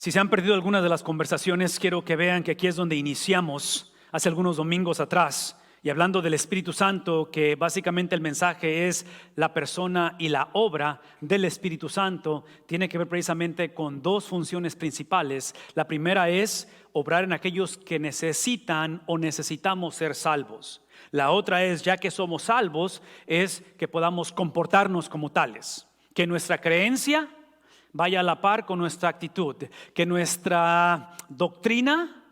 Si se han perdido algunas de las conversaciones, quiero que vean que aquí es donde iniciamos hace algunos domingos atrás. Y hablando del Espíritu Santo, que básicamente el mensaje es la persona y la obra del Espíritu Santo, tiene que ver precisamente con dos funciones principales. La primera es obrar en aquellos que necesitan o necesitamos ser salvos. La otra es, ya que somos salvos, es que podamos comportarnos como tales. Que nuestra creencia vaya a la par con nuestra actitud, que nuestra doctrina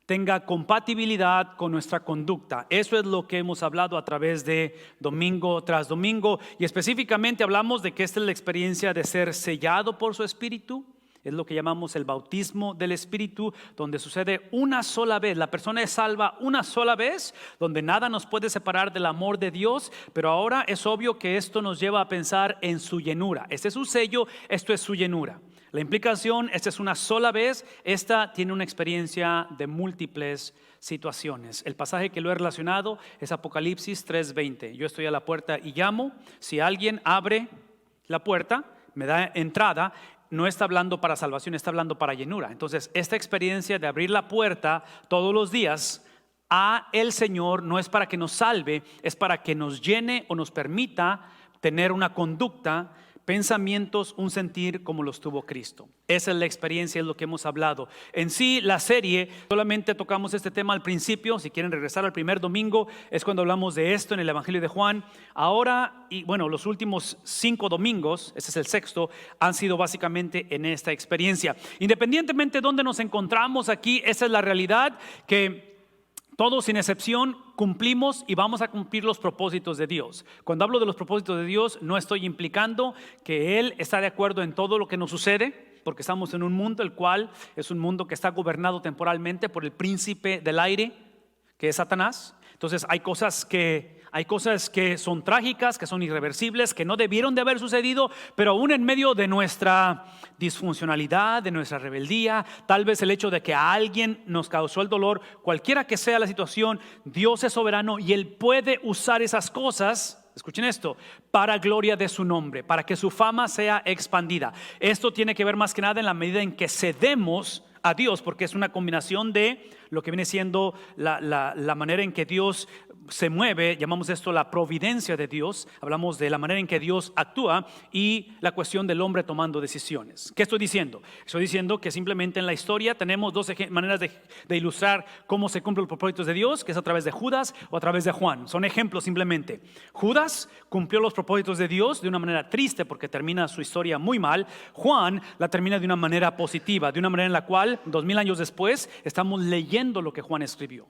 tenga compatibilidad con nuestra conducta. Eso es lo que hemos hablado a través de domingo tras domingo, y específicamente hablamos de que esta es la experiencia de ser sellado por su Espíritu. Es lo que llamamos el bautismo del Espíritu, donde sucede una sola vez. La persona es salva una sola vez, donde nada nos puede separar del amor de Dios. Pero ahora es obvio que esto nos lleva a pensar en su llenura. Este es su sello, esto es su llenura. La implicación, esta es una sola vez, esta tiene una experiencia de múltiples situaciones. El pasaje que lo he relacionado es Apocalipsis 3:20. Yo estoy a la puerta y llamo. Si alguien abre la puerta, me da entrada. No está hablando para salvación, está hablando para llenura. Entonces, esta experiencia de abrir la puerta todos los días a el Señor no es para que nos salve, es para que nos llene o nos permita tener una conducta, pensamientos, un sentir como los tuvo Cristo. Esa es la experiencia, es lo que hemos hablado. En sí, la serie, solamente tocamos este tema al principio. Si quieren regresar al primer domingo, es cuando hablamos de esto en el Evangelio de Juan. Ahora, y bueno, los últimos 5 domingos, ese es el sexto, han sido básicamente en esta experiencia. Independientemente de dónde nos encontramos aquí, esa es la realidad, que todos sin excepción cumplimos y vamos a cumplir los propósitos de Dios. Cuando hablo de los propósitos de Dios, no estoy implicando que Él está de acuerdo en todo lo que nos sucede, porque estamos en un mundo el cual es un mundo que está gobernado temporalmente por el príncipe del aire, que es Satanás. Entonces hay cosas que son trágicas, que son irreversibles, que no debieron de haber sucedido, pero aún en medio de nuestra disfuncionalidad, de nuestra rebeldía, tal vez el hecho de que a alguien nos causó el dolor, cualquiera que sea la situación, Dios es soberano y Él puede usar esas cosas, escuchen esto, para gloria de su nombre, para que su fama sea expandida. Esto tiene que ver más que nada en la medida en que cedemos a Dios, porque es una combinación de lo que viene siendo la manera en que Dios se mueve. Llamamos esto la providencia de Dios. Hablamos de la manera en que Dios actúa y la cuestión del hombre tomando decisiones. ¿Qué estoy diciendo? Estoy diciendo que simplemente en la historia tenemos dos maneras de ilustrar cómo se cumplen los propósitos de Dios, que es a través de Judas o a través de Juan. Son ejemplos simplemente. Judas cumplió los propósitos de Dios de una manera triste porque termina su historia muy mal. Juan la termina de una manera positiva, de una manera en la cual 2000 años después estamos leyendo lo que Juan escribió.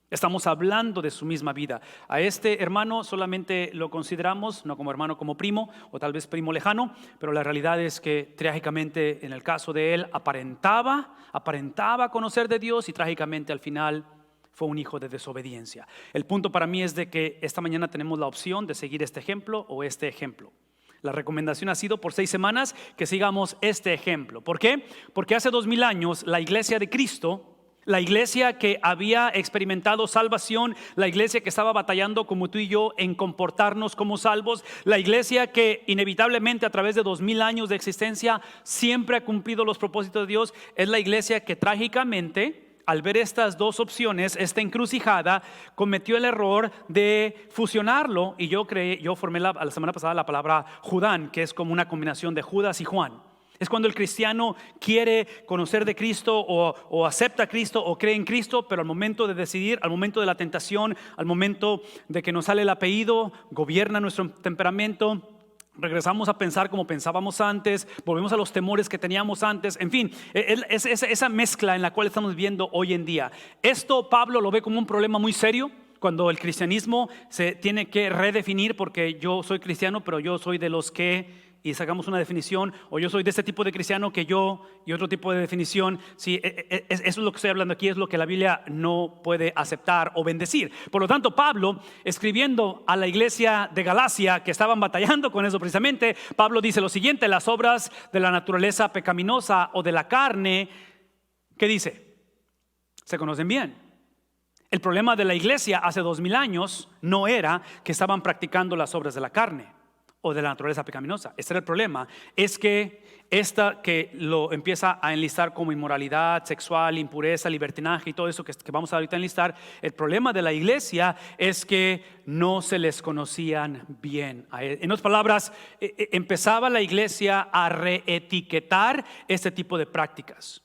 Estamos hablando de su misma vida. A este hermano solamente lo consideramos, no como hermano, como primo, o tal vez primo lejano, pero la realidad es que trágicamente en el caso de él aparentaba conocer de Dios y trágicamente al final fue un hijo de desobediencia. El punto para mí es de que esta mañana tenemos la opción de seguir este ejemplo o este ejemplo. La recomendación ha sido por 6 semanas que sigamos este ejemplo. ¿Por qué? Porque hace 2000 años la iglesia de Cristo, la iglesia que había experimentado salvación, la iglesia que estaba batallando como tú y yo en comportarnos como salvos, la iglesia que inevitablemente a través de 2000 años de existencia siempre ha cumplido los propósitos de Dios, es la iglesia que trágicamente, al ver estas dos opciones, esta encrucijada, cometió el error de fusionarlo. Y yo formé la semana pasada la palabra Judán, que es como una combinación de Judas y Juan. Es cuando el cristiano quiere conocer de Cristo o acepta a Cristo o cree en Cristo, pero al momento de decidir, al momento de la tentación, al momento de que nos sale el apellido, gobierna nuestro temperamento, regresamos a pensar como pensábamos antes, volvemos a los temores que teníamos antes. En fin, es esa mezcla en la cual estamos viviendo hoy en día. Esto Pablo lo ve como un problema muy serio cuando el cristianismo se tiene que redefinir, porque yo soy cristiano, pero yo soy de los que, y sacamos una definición, o yo soy de este tipo de cristiano que yo, y otro tipo de definición. Sí, eso es lo que estoy hablando aquí, es lo que la Biblia no puede aceptar o bendecir. Por lo tanto, Pablo, escribiendo a la iglesia de Galacia, que estaban batallando con eso precisamente, Pablo dice lo siguiente: las obras de la naturaleza pecaminosa o de la carne, ¿qué dice? Se conocen bien. El problema de la iglesia hace 2000 años no era que estaban practicando las obras de la carne. o de la naturaleza pecaminosa. Ese era el problema. Es que esta que lo empieza a enlistar como inmoralidad sexual, impureza, libertinaje y todo eso que vamos a ahorita enlistar, el problema de la iglesia es que no se les conocían bien. En otras palabras, empezaba la iglesia a reetiquetar este tipo de prácticas.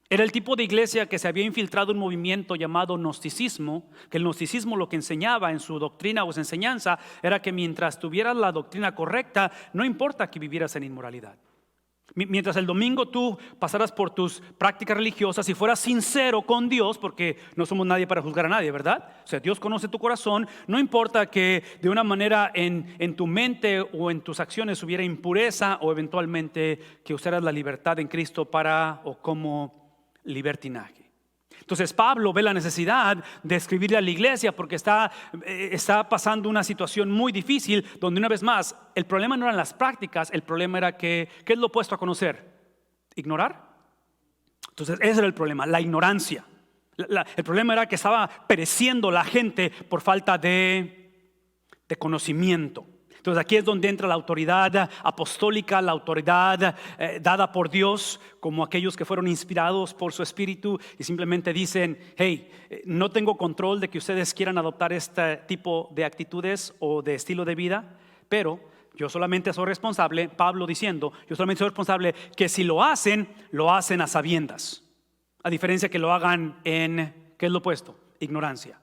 Era el tipo de iglesia que se había infiltrado un movimiento llamado gnosticismo, que el gnosticismo lo que enseñaba en su doctrina o su enseñanza era que mientras tuvieras la doctrina correcta, no importa que vivieras en inmoralidad. Mientras el domingo tú pasaras por tus prácticas religiosas y fueras sincero con Dios, porque no somos nadie para juzgar a nadie, ¿verdad? O sea, Dios conoce tu corazón. No importa que de una manera en tu mente o en tus acciones hubiera impureza, o eventualmente que usaras la libertad en Cristo para o como libertinaje. Entonces Pablo ve la necesidad de escribirle a la iglesia porque está pasando una situación muy difícil, donde una vez más el problema no eran las prácticas, el problema era que, ¿qué es lo opuesto a conocer? ¿Ignorar? Entonces ese era el problema, la ignorancia. El problema era que estaba pereciendo la gente por falta de conocimiento. Entonces aquí es donde entra la autoridad apostólica, la autoridad dada por Dios, como aquellos que fueron inspirados por su espíritu y simplemente dicen: hey, no tengo control de que ustedes quieran adoptar este tipo de actitudes o de estilo de vida, pero yo solamente soy responsable, Pablo diciendo, yo solamente soy responsable que si lo hacen a sabiendas, a diferencia que lo hagan en, ¿qué es lo opuesto? Ignorancia.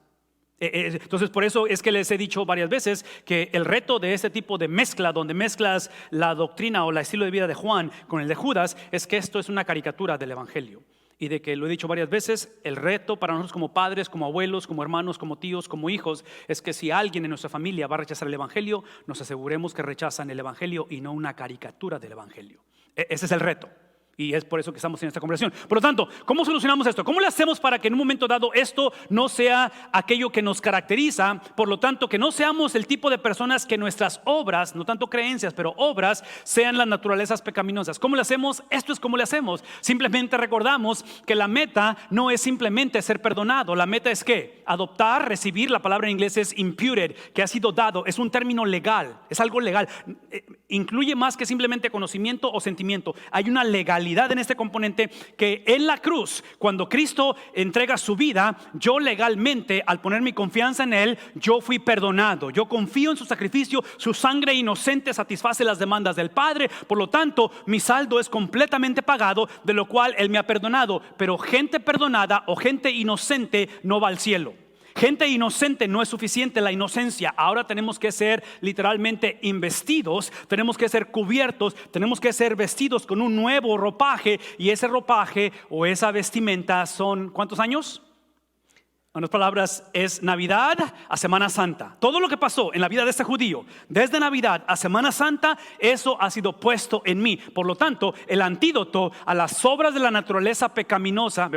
Entonces por eso es que les he dicho varias veces que el reto de este tipo de mezcla, donde mezclas la doctrina o el estilo de vida de Juan con el de Judas, es que esto es una caricatura del evangelio. Y de que lo he dicho varias veces, el reto para nosotros como padres, como abuelos, como hermanos, como tíos, como hijos, es que si alguien en nuestra familia va a rechazar el evangelio, nos aseguremos que rechazan el evangelio y no una caricatura del evangelio. Ese es el reto. Y es por eso que estamos en esta conversación. Por lo tanto, ¿cómo solucionamos esto? ¿Cómo le hacemos para que en un momento dado esto no sea aquello que nos caracteriza? Por lo tanto, que no seamos el tipo de personas que nuestras obras, no tanto creencias, pero obras, sean las naturalezas pecaminosas. ¿Cómo le hacemos? Esto es como le hacemos. Simplemente recordamos que la meta no es simplemente ser perdonado. La meta es ¿qué? Adoptar, recibir. La palabra en inglés es imputed, que ha sido dado. Es un término legal, es algo legal. Incluye más que simplemente conocimiento o sentimiento. Hay una legalidad en este componente, que en la cruz, cuando Cristo entrega su vida, yo legalmente, al poner mi confianza en Él, yo fui perdonado. Yo confío en su sacrificio, su sangre inocente satisface las demandas del Padre. Por lo tanto, mi saldo es completamente pagado, de lo cual Él me ha perdonado. Pero gente perdonada o gente inocente no va al cielo. Gente inocente no es suficiente la inocencia. Ahora tenemos que ser literalmente investidos, tenemos que ser cubiertos, tenemos que ser vestidos con un nuevo ropaje. Y ese ropaje o esa vestimenta son ¿cuántos años? En otras palabras, es Navidad a Semana Santa. Todo lo que pasó en la vida de este judío, desde Navidad a Semana Santa, eso ha sido puesto en mí. Por lo tanto, el antídoto a las obras de la naturaleza pecaminosa,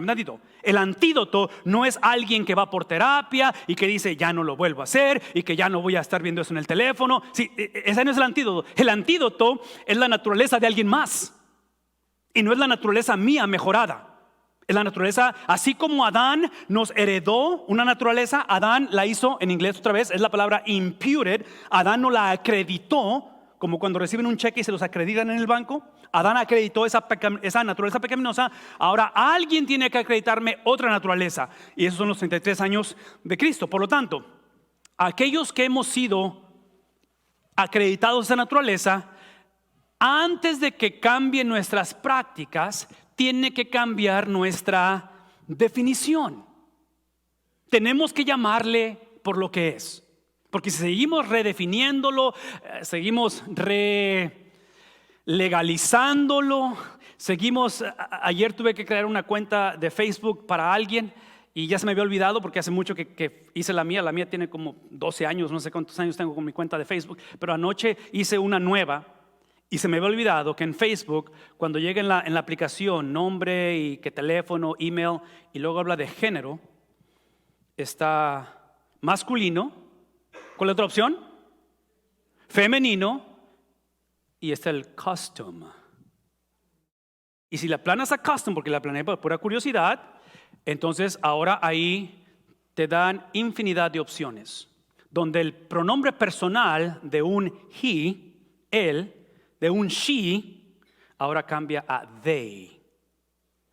el antídoto no es alguien que va por terapia y que dice ya no lo vuelvo a hacer y que ya no voy a estar viendo eso en el teléfono. Sí, ese no es el antídoto. El antídoto es la naturaleza de alguien más y no es la naturaleza mía mejorada. Es la naturaleza, así como Adán nos heredó una naturaleza, Adán la hizo, en inglés otra vez, es la palabra imputed. Adán no la acreditó, como cuando reciben un cheque y se los acreditan en el banco. Adán acreditó esa naturaleza pecaminosa. Ahora alguien tiene que acreditarme otra naturaleza, y esos son los 33 años de Cristo. Por lo tanto, aquellos que hemos sido acreditados esa naturaleza, antes de que cambien nuestras prácticas, tiene que cambiar nuestra definición. Tenemos que llamarle por lo que es. Porque si seguimos redefiniéndolo, seguimos legalizándolo, ayer tuve que crear una cuenta de Facebook para alguien y ya se me había olvidado porque hace mucho que hice la mía tiene como 12 años, no sé cuántos años tengo con mi cuenta de Facebook, pero anoche hice una nueva. Y se me había olvidado que en Facebook, cuando llega en la aplicación nombre y que teléfono, email, y luego habla de género, está masculino. ¿Cuál es la otra opción? Femenino. Y está el custom. Y si la planas a custom, porque la planeé por pura curiosidad, entonces ahora ahí te dan infinidad de opciones, donde el pronombre personal de un he él, de un she, ahora cambia a they.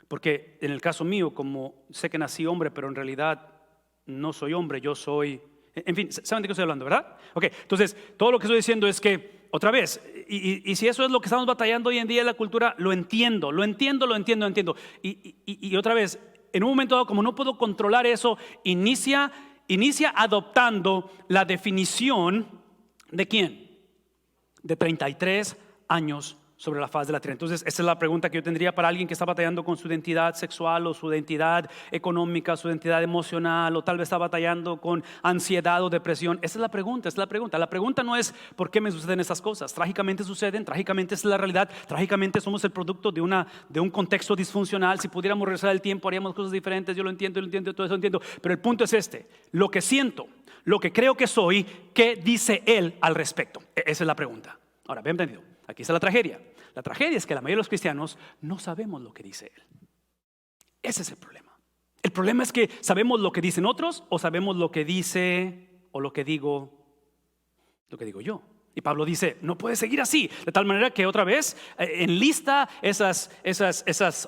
Porque en el caso mío, como sé que nací hombre, pero en realidad no soy hombre, yo soy... En fin, ¿saben de qué estoy hablando, verdad? Ok, entonces, todo lo que estoy diciendo es que, otra vez, y si eso es lo que estamos batallando hoy en día en la cultura, lo entiendo. Y otra vez, en un momento dado, como no puedo controlar eso, inicia adoptando la definición ¿de quién? De 33 años sobre la faz de la tierra. Entonces, esa es la pregunta que yo tendría para alguien que está batallando con su identidad sexual o su identidad económica, su identidad emocional, o tal vez está batallando con ansiedad o depresión. Esa es la pregunta. La pregunta no es ¿por qué me suceden estas cosas? Trágicamente suceden, trágicamente es la realidad, trágicamente somos el producto de un contexto disfuncional. Si pudiéramos regresar el tiempo haríamos cosas diferentes. Yo lo entiendo, todo eso lo entiendo. Pero el punto es este: lo que siento, lo que creo que soy, ¿qué dice él al respecto? Esa es la pregunta. Ahora, bien entendido, aquí está la tragedia. La tragedia es que la mayoría de los cristianos no sabemos lo que dice él. Ese es el problema. El problema es que sabemos lo que dicen otros o sabemos lo que dice o lo que digo yo. Y Pablo dice, no puede seguir así, de tal manera que otra vez enlista esas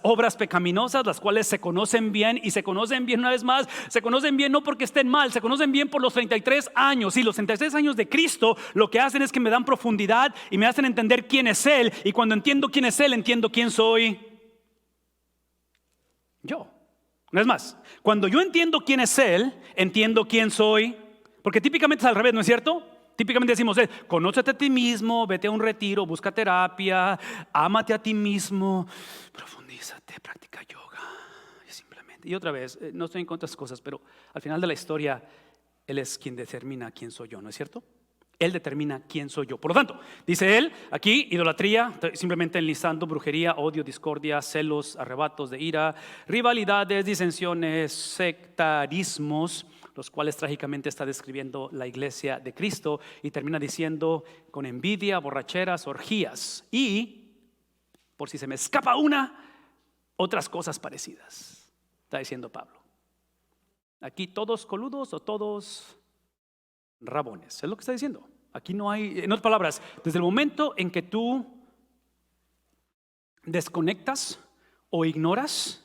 obras pecaminosas, las cuales se conocen bien, y se conocen bien una vez más, se conocen bien no porque estén mal, se conocen bien por los 33 años. Y los 33 años de Cristo lo que hacen es que me dan profundidad y me hacen entender quién es Él. Y cuando entiendo quién es Él, entiendo quién soy yo. No es más, cuando yo entiendo quién es Él, entiendo quién soy. Porque típicamente es al revés, ¿no es cierto? Típicamente decimos, conócete a ti mismo, vete a un retiro, busca terapia, ámate a ti mismo, profundízate, practica yoga. Simplemente. Y otra vez, no estoy en contra de esas cosas, pero al final de la historia, Él es quien determina quién soy yo, ¿no es cierto? Él determina quién soy yo. Por lo tanto, dice él aquí, idolatría, simplemente enlistando brujería, odio, discordia, celos, arrebatos de ira, rivalidades, disensiones, sectarismos, los cuales trágicamente está describiendo la iglesia de Cristo, y termina diciendo con envidia, borracheras, orgías y, por si se me escapa una, otras cosas parecidas. Está diciendo Pablo. Aquí todos coludos o todos rabones, es lo que está diciendo. Aquí no hay, en otras palabras, desde el momento en que tú desconectas o ignoras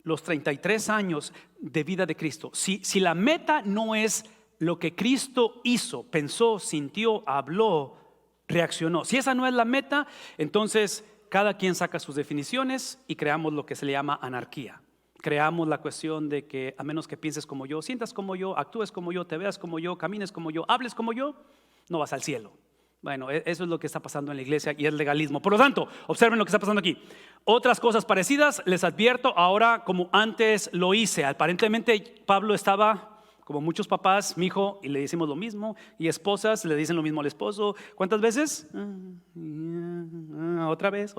los 33 años de vida de Cristo, si la meta no es lo que Cristo hizo, pensó, sintió, habló, reaccionó, si esa no es la meta, entonces cada quien saca sus definiciones y creamos lo que se le llama anarquía. Creamos la cuestión de que a menos que pienses como yo, sientas como yo, actúes como yo, te veas como yo, camines como yo, hables como yo, no vas al cielo. Bueno, eso es lo que está pasando en la iglesia y es legalismo. Por lo tanto, observen lo que está pasando aquí. Otras cosas parecidas, les advierto ahora como antes lo hice. Aparentemente Pablo estaba, como muchos papás, mi hijo, y le decimos lo mismo, y esposas le dicen lo mismo al esposo. ¿Cuántas veces? Otra vez.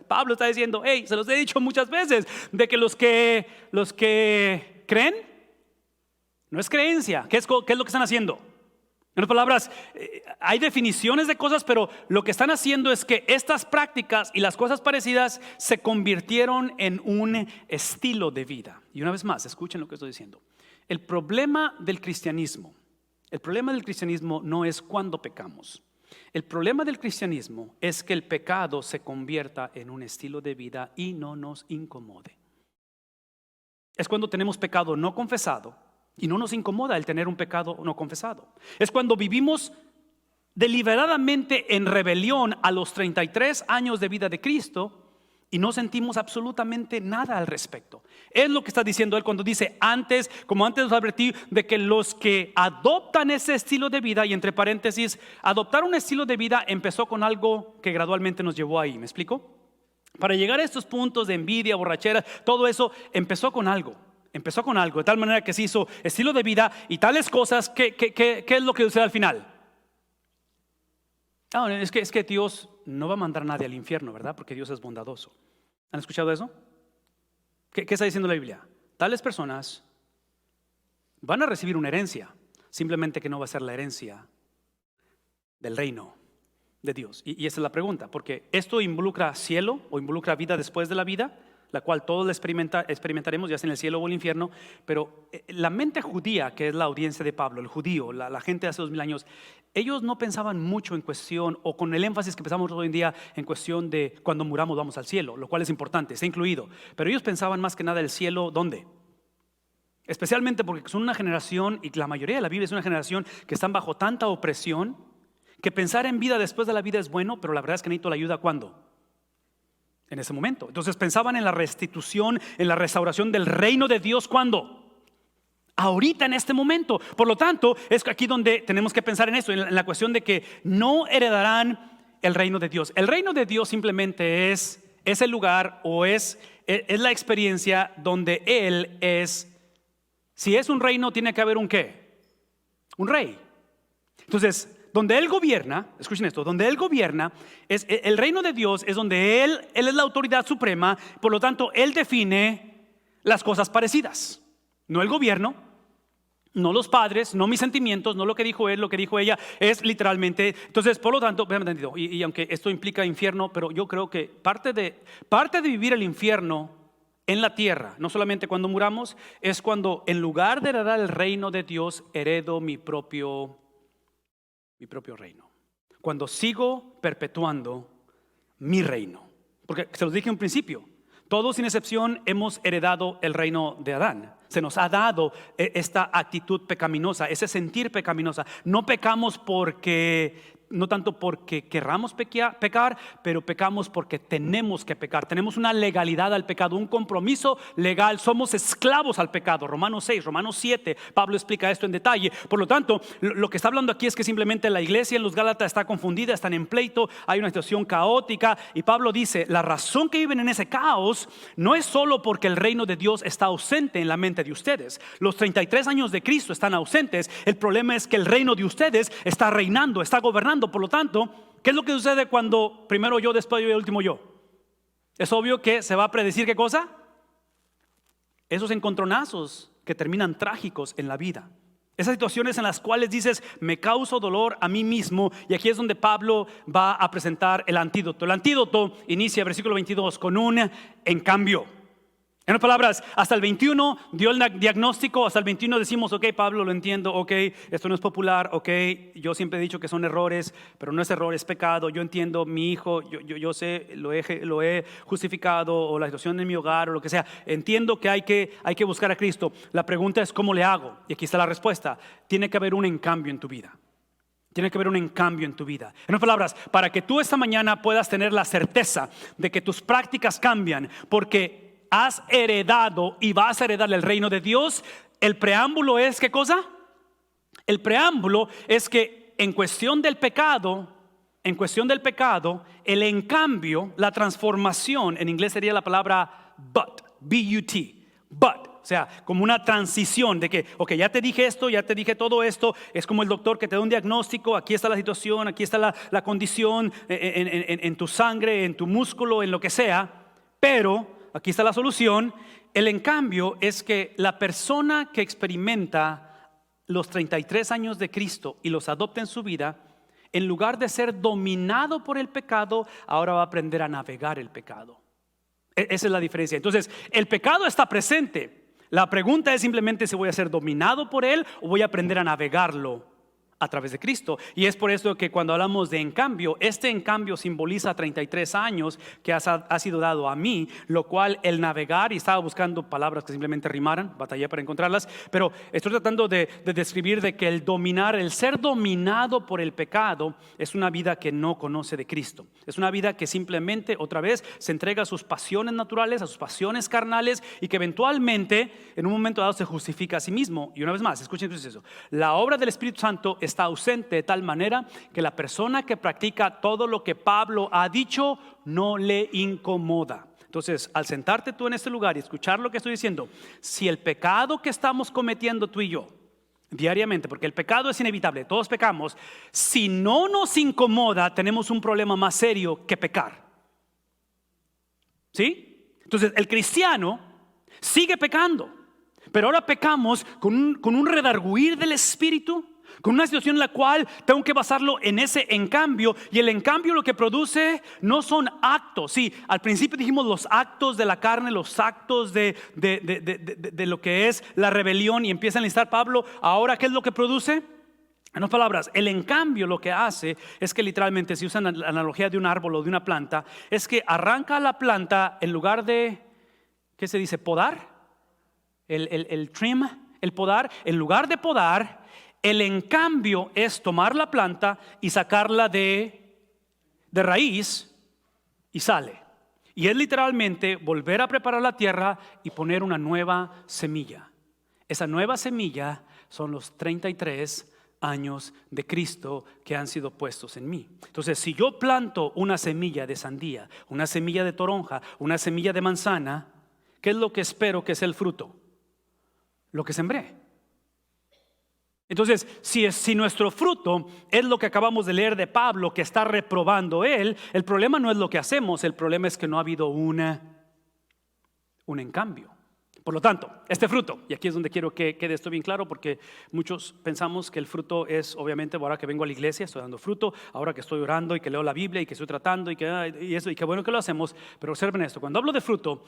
Pablo está diciendo, hey, se los he dicho muchas veces, de que los que creen, no es creencia. ¿Qué es lo que están haciendo? En otras palabras, hay definiciones de cosas, pero lo que están haciendo es que estas prácticas y las cosas parecidas se convirtieron en un estilo de vida. Y una vez más, escuchen lo que estoy diciendo. El problema del cristianismo no es cuando pecamos. El problema del cristianismo es que el pecado se convierta en un estilo de vida y no nos incomode. Es cuando tenemos pecado no confesado y no nos incomoda el tener un pecado no confesado. Es cuando vivimos deliberadamente en rebelión a los 33 años de vida de Cristo y no sentimos absolutamente nada al respecto. Es lo que está diciendo él cuando dice como antes os advertí, de que los que adoptan ese estilo de vida, y entre paréntesis, adoptar un estilo de vida empezó con algo que gradualmente nos llevó ahí. ¿Me explico? Para llegar a estos puntos de envidia, borrachera, todo eso empezó con algo, de tal manera que se hizo estilo de vida y tales cosas. ¿Qué es lo que sucede al final? Es que Dios no va a mandar a nadie al infierno, ¿verdad? Porque Dios es bondadoso. ¿Han escuchado eso? ¿Qué está diciendo la Biblia? Tales personas van a recibir una herencia, simplemente que no va a ser la herencia del reino de Dios. Y esa es la pregunta, porque ¿esto involucra cielo o involucra vida después de la vida? la cual todos la experimentaremos, ya sea en el cielo o el infierno, pero la mente judía, que es la audiencia de Pablo, el judío, la gente de hace 2000 años, ellos no pensaban mucho en cuestión, o con el énfasis que pensamos hoy en día, en cuestión de cuando muramos vamos al cielo, lo cual es importante, está incluido, pero ellos pensaban más que nada el cielo, ¿dónde? Especialmente porque son una generación, y la mayoría de la Biblia es una generación que están bajo tanta opresión, que pensar en vida después de la vida es bueno, pero la verdad es que necesito la ayuda ¿cuándo? En ese momento. Entonces pensaban en la restitución, en la restauración del reino de Dios ¿cuándo? Ahorita, en este momento. Por lo tanto, es aquí donde tenemos que pensar en eso, en la cuestión de que no heredarán el reino de Dios. El reino de Dios simplemente es el lugar o es la experiencia donde Él es. Si es un reino, tiene que haber un ¿qué? Un rey. Entonces, donde Él gobierna, escuchen esto, donde Él gobierna, es el reino de Dios, es donde Él es la autoridad suprema, por lo tanto, Él define las cosas parecidas. No el gobierno, no los padres, no mis sentimientos, no lo que dijo él, lo que dijo ella, es literalmente. Entonces, por lo tanto, y aunque esto implica infierno, pero yo creo que parte de vivir el infierno en la tierra, no solamente cuando muramos, es cuando en lugar de heredar el reino de Dios, heredo mi propio reino. Cuando sigo perpetuando mi reino. Porque se los dije en un principio, todos sin excepción hemos heredado el reino de Adán. Se nos ha dado esta actitud pecaminosa, ese sentir pecaminosa. No pecamos no tanto porque querramos pecar, pero pecamos porque tenemos que pecar. Tenemos una legalidad al pecado, un compromiso legal. Somos esclavos al pecado. Romanos 6, Romanos 7, Pablo explica esto en detalle. Por lo tanto, lo que está hablando aquí es que simplemente la iglesia en los Gálatas está confundida, están en pleito, hay una situación caótica. Y Pablo dice, la razón que viven en ese caos no es solo porque el reino de Dios está ausente en la mente de ustedes. Los 33 años de Cristo están ausentes. El problema es que el reino de ustedes está reinando, está gobernando. Por lo tanto, ¿qué es lo que sucede cuando primero yo, después yo y el último yo? Es obvio que se va a predecir ¿qué cosa? Esos encontronazos que terminan trágicos en la vida. Esas situaciones en las cuales dices, me causo dolor a mí mismo. Y aquí es donde Pablo va a presentar el antídoto. El antídoto inicia, versículo 22, con un en cambio. En otras palabras, hasta el 21 dio el diagnóstico, hasta el 21 decimos, ok, Pablo, lo entiendo, ok, esto no es popular, ok, yo siempre he dicho que son errores, pero no es error, es pecado, yo entiendo, mi hijo, yo sé, lo he justificado, o la situación en mi hogar, o lo que sea, entiendo que hay que buscar a Cristo. La pregunta es, ¿cómo le hago? Y aquí está la respuesta, tiene que haber un en cambio en tu vida. Tiene que haber un en cambio en tu vida. En otras palabras, para que tú esta mañana puedas tener la certeza de que tus prácticas cambian, porque has heredado y vas a heredar el reino de Dios. El preámbulo es ¿qué cosa? El preámbulo es que en cuestión del pecado, el en cambio, la transformación, en inglés sería la palabra but, B-U-T, but. O sea, como una transición de que, ok, ya te dije esto, ya te dije todo esto. Es como el doctor que te da un diagnóstico. Aquí está la situación, aquí está la condición en tu sangre, en tu músculo, en lo que sea. Pero aquí está la solución. El en cambio es que la persona que experimenta los 33 años de Cristo y los adopta en su vida, en lugar de ser dominado por el pecado, ahora va a aprender a navegar el pecado. Esa es la diferencia. Entonces, el pecado está presente. La pregunta es simplemente si voy a ser dominado por él o voy a aprender a navegarlo a través de Cristo. Y es por eso que cuando hablamos de en cambio, este en cambio simboliza 33 años que ha sido dado a mí, lo cual el navegar, y estaba buscando palabras que simplemente rimaran, batallé para encontrarlas, pero estoy tratando de describir de que el dominar, el ser dominado por el pecado es una vida que no conoce de Cristo. Es una vida que simplemente otra vez se entrega a sus pasiones naturales, a sus pasiones carnales, y que eventualmente en un momento dado se justifica a sí mismo. Y una vez más, escuchen eso, la obra del Espíritu Santo está ausente de tal manera que la persona que practica todo lo que Pablo ha dicho no le incomoda. Entonces, al sentarte tú en este lugar y escuchar lo que estoy diciendo, si el pecado que estamos cometiendo tú y yo diariamente, porque el pecado es inevitable, todos pecamos, si no nos incomoda, tenemos un problema más serio que pecar. ¿Sí? Entonces, el cristiano sigue pecando, pero ahora pecamos con un redarguir del Espíritu, con una situación en la cual tengo que basarlo en ese encambio. Y el encambio lo que produce no son actos. Sí, al principio dijimos los actos de la carne, los actos de lo que es la rebelión, y empieza a enlistar Pablo. Ahora, ¿qué es lo que produce? En otras palabras, el encambio lo que hace es que literalmente, si usan la analogía de un árbol o de una planta, es que arranca la planta en lugar de, ¿qué se dice? Podar, el trim, el podar. En lugar de podar, el encambio es tomar la planta y sacarla de raíz, y sale. Y es literalmente volver a preparar la tierra y poner una nueva semilla. Esa nueva semilla son los 33 años de Cristo que han sido puestos en mí. Entonces, si yo planto una semilla de sandía, una semilla de toronja, una semilla de manzana, ¿qué es lo que espero que es el fruto? Lo que sembré. Entonces, si nuestro fruto es lo que acabamos de leer de Pablo, que está reprobando él, el problema no es lo que hacemos, el problema es que no ha habido un encambio. Por lo tanto, este fruto, y aquí es donde quiero que quede esto bien claro, porque muchos pensamos que el fruto es, obviamente, ahora que vengo a la iglesia estoy dando fruto, ahora que estoy orando y que leo la Biblia y que estoy tratando y qué bueno que lo hacemos. Pero observen esto, cuando hablo de fruto,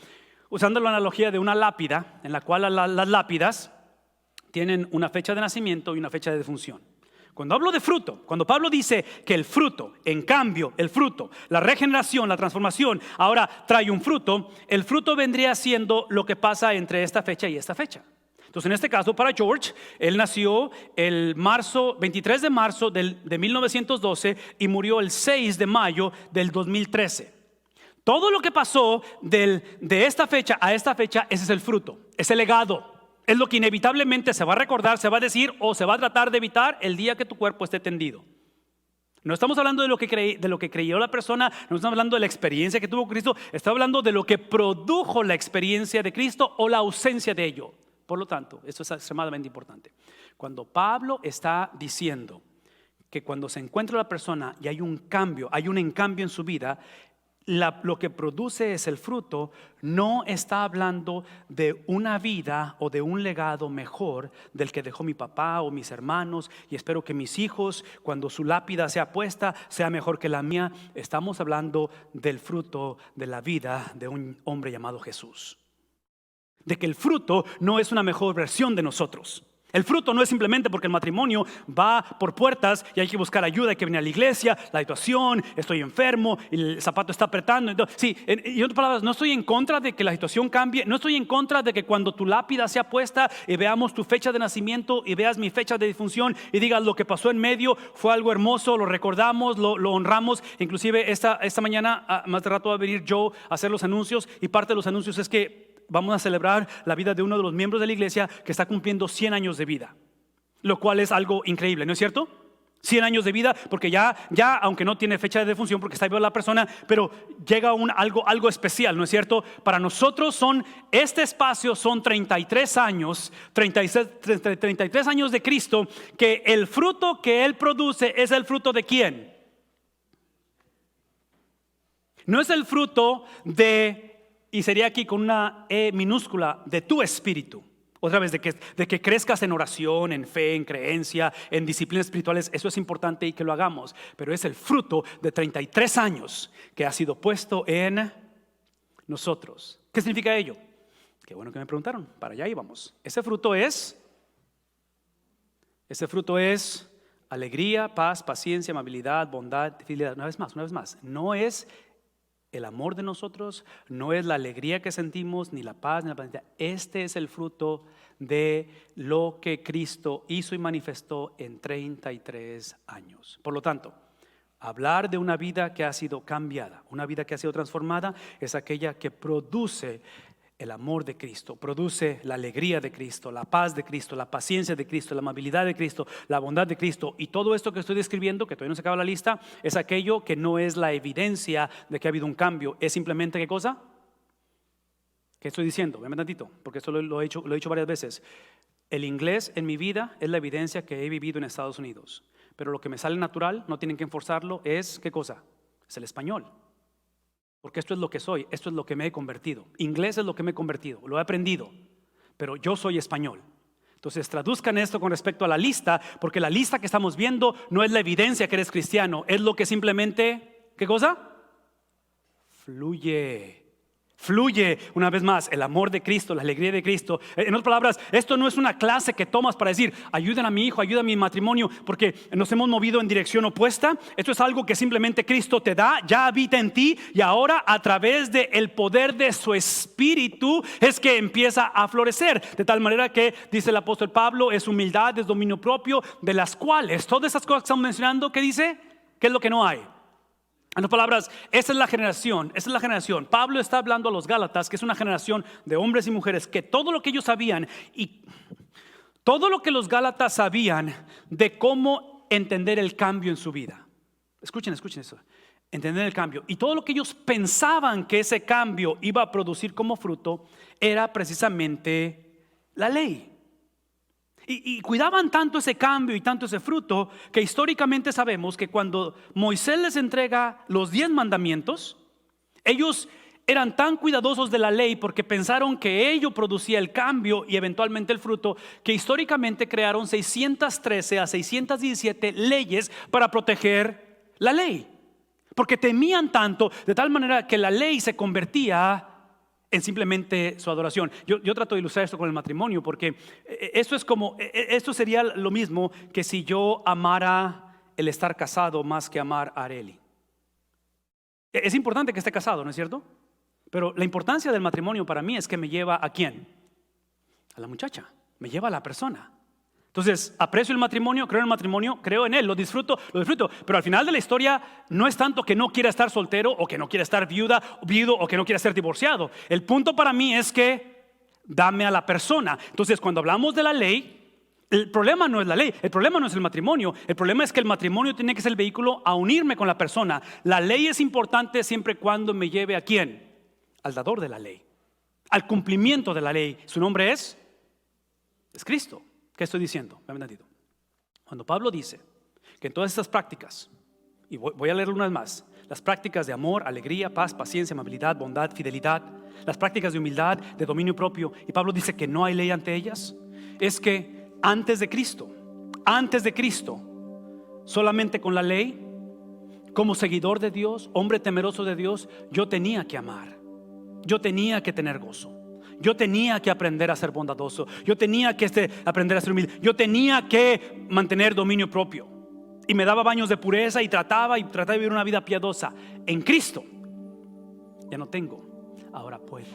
usando la analogía de una lápida, en la cual las lápidas tienen una fecha de nacimiento y una fecha de defunción. Cuando hablo de fruto, cuando Pablo dice que el fruto, en cambio, el fruto, la regeneración, la transformación, ahora trae un fruto, el fruto vendría siendo lo que pasa entre esta fecha y esta fecha. Entonces, en este caso, para George, él nació el 23 de marzo de 1912 y murió el 6 de mayo del 2013. Todo lo que pasó de esta fecha a esta fecha, ese es el fruto, es el legado. Es lo que inevitablemente se va a recordar, se va a decir o se va a tratar de evitar el día que tu cuerpo esté tendido. No estamos hablando de lo que creyó la persona, no estamos hablando de la experiencia que tuvo Cristo, estamos hablando de lo que produjo la experiencia de Cristo o la ausencia de ello. Por lo tanto, esto es extremadamente importante. Cuando Pablo está diciendo que cuando se encuentra la persona y hay un cambio, hay un encambio en su vida, lo que produce es el fruto, no está hablando de una vida o de un legado mejor del que dejó mi papá o mis hermanos, y espero que mis hijos, cuando su lápida sea puesta, sea mejor que la mía. Estamos hablando del fruto de la vida de un hombre llamado Jesús, de que el fruto no es una mejor versión de nosotros. El fruto no es simplemente porque el matrimonio va por puertas y hay que buscar ayuda, hay que venir a la iglesia, la situación, estoy enfermo, el zapato está apretando. Entonces, sí, en otras palabras, no estoy en contra de que la situación cambie, no estoy en contra de que cuando tu lápida sea puesta y veamos tu fecha de nacimiento y veas mi fecha de difunción y digas lo que pasó en medio fue algo hermoso, lo recordamos, lo honramos. Inclusive esta mañana, más de rato va a venir Joe a hacer los anuncios, y parte de los anuncios es que vamos a celebrar la vida de uno de los miembros de la iglesia que está cumpliendo 100 años de vida, lo cual es algo increíble, ¿no es cierto? 100 años de vida, porque ya aunque no tiene fecha de defunción porque está viva la persona, pero llega algo especial, ¿no es cierto? Para nosotros este espacio son 33 años, 33 años de Cristo, que el fruto que Él produce es el fruto de ¿quién? No es el fruto y sería aquí con una E minúscula, de tu espíritu. Otra vez, de que crezcas en oración, en fe, en creencia, en disciplinas espirituales. Eso es importante y que lo hagamos. Pero es el fruto de 33 años que ha sido puesto en nosotros. ¿Qué significa ello? Qué bueno que me preguntaron, para allá íbamos. Ese fruto es alegría, paz, paciencia, amabilidad, bondad, fidelidad. Una vez más, no es el amor de nosotros, no es la alegría que sentimos, ni la paz, ni la paciencia. Este es el fruto de lo que Cristo hizo y manifestó en 33 años. Por lo tanto, hablar de una vida que ha sido cambiada, una vida que ha sido transformada, es aquella que produce el amor de Cristo, produce la alegría de Cristo, la paz de Cristo, la paciencia de Cristo, la amabilidad de Cristo, la bondad de Cristo. Y todo esto que estoy describiendo, que todavía no se acaba la lista, es aquello que no es la evidencia de que ha habido un cambio. Es simplemente, ¿qué cosa? ¿Qué estoy diciendo? Véanme tantito, porque esto lo he dicho varias veces. El inglés en mi vida es la evidencia que he vivido en Estados Unidos. Pero lo que me sale natural, no tienen que enforzarlo, es ¿qué cosa? Es el español. Porque esto es lo que soy, esto es lo que me he convertido. Inglés es lo que me he convertido, lo he aprendido, pero yo soy español. Entonces traduzcan esto con respecto a la lista, porque la lista que estamos viendo no es la evidencia que eres cristiano, es lo que simplemente, ¿qué cosa? Fluye, una vez más, el amor de Cristo, la alegría de Cristo. En otras palabras, esto no es una clase que tomas para decir, ayuden a mi hijo, ayuda a mi matrimonio, porque nos hemos movido en dirección opuesta. Esto es algo que simplemente Cristo te da, ya habita en ti, y ahora a través del poder de su Espíritu es que empieza a florecer. De tal manera que, dice el apóstol Pablo, es humildad, es dominio propio, de las cuales, todas esas cosas que estamos mencionando, ¿qué dice? ¿Qué es lo que no hay? En otras palabras, esa es la generación. Pablo está hablando a los Gálatas, que es una generación de hombres y mujeres, que todo lo que ellos sabían y todo lo que los Gálatas sabían de cómo entender el cambio en su vida. Escuchen eso, entender el cambio. Y todo lo que ellos pensaban que ese cambio iba a producir como fruto era precisamente la ley. Y cuidaban tanto ese cambio y tanto ese fruto que históricamente sabemos que cuando Moisés les entrega los 10 mandamientos, ellos eran tan cuidadosos de la ley porque pensaron que ello producía el cambio y eventualmente el fruto, que históricamente crearon 613 a 617 leyes para proteger la ley. Porque temían tanto, de tal manera que la ley se convertía en simplemente su adoración. Yo trato de ilustrar esto con el matrimonio, porque esto sería lo mismo que si yo amara el estar casado más que amar a Areli. Es importante que esté casado, ¿no es cierto? Pero la importancia del matrimonio para mí es que me lleva ¿a quién? A la muchacha, me lleva a la persona. Entonces, aprecio el matrimonio, creo en el matrimonio, creo en él, lo disfruto, pero al final de la historia no es tanto que no quiera estar soltero o que no quiera estar viudo o que no quiera ser divorciado. El punto para mí es que dame a la persona. Entonces, cuando hablamos de la ley, el problema no es la ley, el problema no es el matrimonio, el problema es que el matrimonio tiene que ser el vehículo a unirme con la persona. La ley es importante siempre y cuando me lleve ¿a quién? Al dador de la ley, al cumplimiento de la ley. Su nombre es Cristo. ¿Qué estoy diciendo? Cuando Pablo dice que en todas estas prácticas, y voy a leerlo una vez más, las prácticas de amor, alegría, paz, paciencia, amabilidad, bondad, fidelidad, las prácticas de humildad, de dominio propio, y Pablo dice que no hay ley ante ellas, es que antes de Cristo, solamente con la ley, como seguidor de Dios, hombre temeroso de Dios, yo tenía que amar, yo tenía que tener gozo. Yo tenía que aprender a ser bondadoso. Yo tenía que aprender a ser humilde. Yo tenía que mantener dominio propio. Y me daba baños de pureza y trataba de vivir una vida piadosa. En Cristo ya no tengo. Ahora puedo.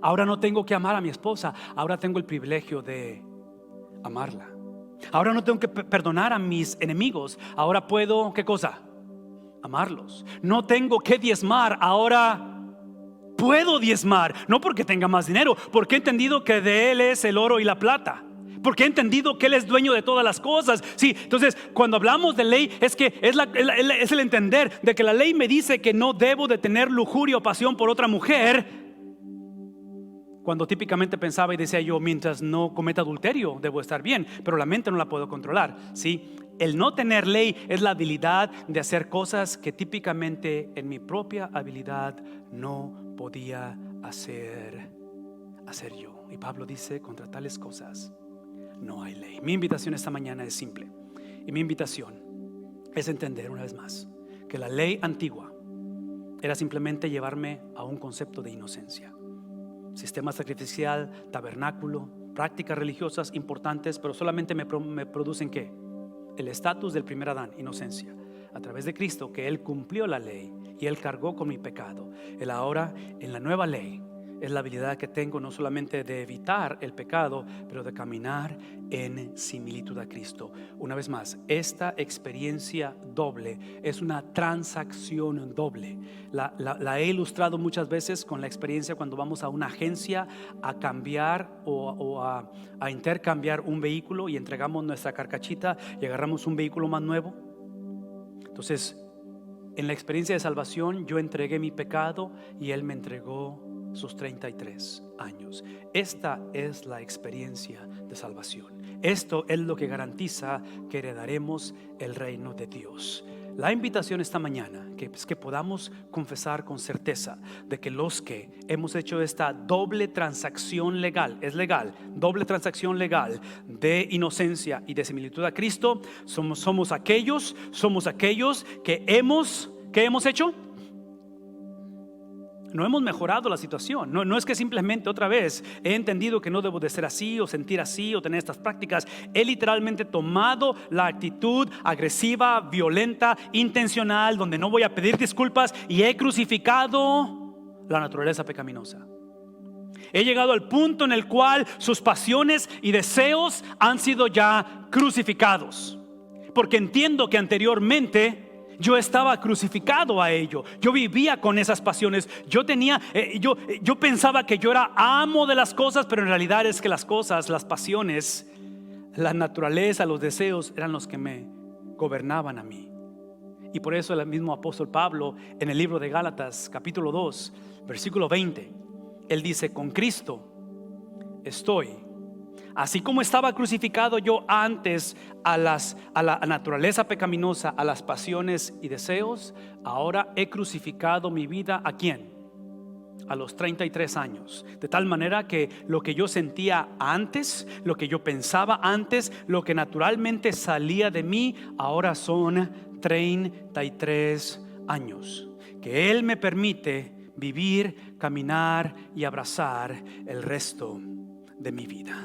Ahora no tengo que amar a mi esposa. Ahora tengo el privilegio de amarla. Ahora no tengo que perdonar a mis enemigos. Ahora puedo, ¿qué cosa? Amarlos. No tengo que diezmar. Ahora puedo diezmar, no porque tenga más dinero, porque he entendido que de Él es el oro y la plata, porque he entendido que Él es dueño de todas las cosas. Sí, entonces cuando hablamos de ley es que es el entender de que la ley me dice que no debo de tener lujuria o pasión por otra mujer, cuando típicamente pensaba y decía yo, mientras no cometa adulterio debo estar bien, pero la mente no la puedo controlar. Sí, el no tener ley es la habilidad de hacer cosas que típicamente en mi propia habilidad no podía hacer yo. Y Pablo dice, contra tales cosas no hay ley. Mi invitación esta mañana es simple, y mi invitación es entender una vez más que la ley antigua era simplemente llevarme a un concepto de inocencia. Sistema sacrificial, tabernáculo, prácticas religiosas importantes, pero solamente me producen ¿qué? El estatus del primer Adán, inocencia. A través de Cristo, que Él cumplió la ley y Él cargó con mi pecado. Él ahora en la nueva ley es la habilidad que tengo no solamente de evitar el pecado, pero de caminar en similitud a Cristo. Una vez más, esta experiencia doble es una transacción doble. La he ilustrado muchas veces con la experiencia cuando vamos a una agencia a cambiar o a intercambiar un vehículo y entregamos nuestra carcachita y agarramos un vehículo más nuevo. Entonces, en la experiencia de salvación yo entregué mi pecado y Él me entregó sus 33 años. Esta es la experiencia de salvación. Esto es lo que garantiza que heredaremos el reino de Dios. La invitación esta mañana es que podamos confesar con certeza de que los que hemos hecho esta doble transacción legal, es legal, doble transacción legal de inocencia y de similitud a Cristo, somos aquellos que hemos hecho. No hemos mejorado la situación. No es que simplemente otra vez he entendido que no debo de ser así o sentir así o tener estas prácticas. He literalmente tomado la actitud agresiva, violenta, intencional, donde no voy a pedir disculpas, y he crucificado la naturaleza pecaminosa. He llegado al punto en el cual sus pasiones y deseos han sido ya crucificados, porque entiendo que anteriormente yo estaba crucificado a ello. Yo vivía con esas pasiones. Yo pensaba que yo era amo de las cosas, pero en realidad es que las cosas, las pasiones, la naturaleza, los deseos eran los que me gobernaban a mí. Y por eso el mismo apóstol Pablo, en el libro de Gálatas capítulo 2 versículo 20, él dice: con Cristo estoy. Así como estaba crucificado yo antes a la naturaleza pecaminosa, a las pasiones y deseos, ahora he crucificado mi vida. ¿A quién? A los 33 años. De tal manera que lo que yo sentía antes, lo que yo pensaba antes, lo que naturalmente salía de mí, ahora son 33 años que Él me permite vivir, caminar y abrazar el resto de mi vida.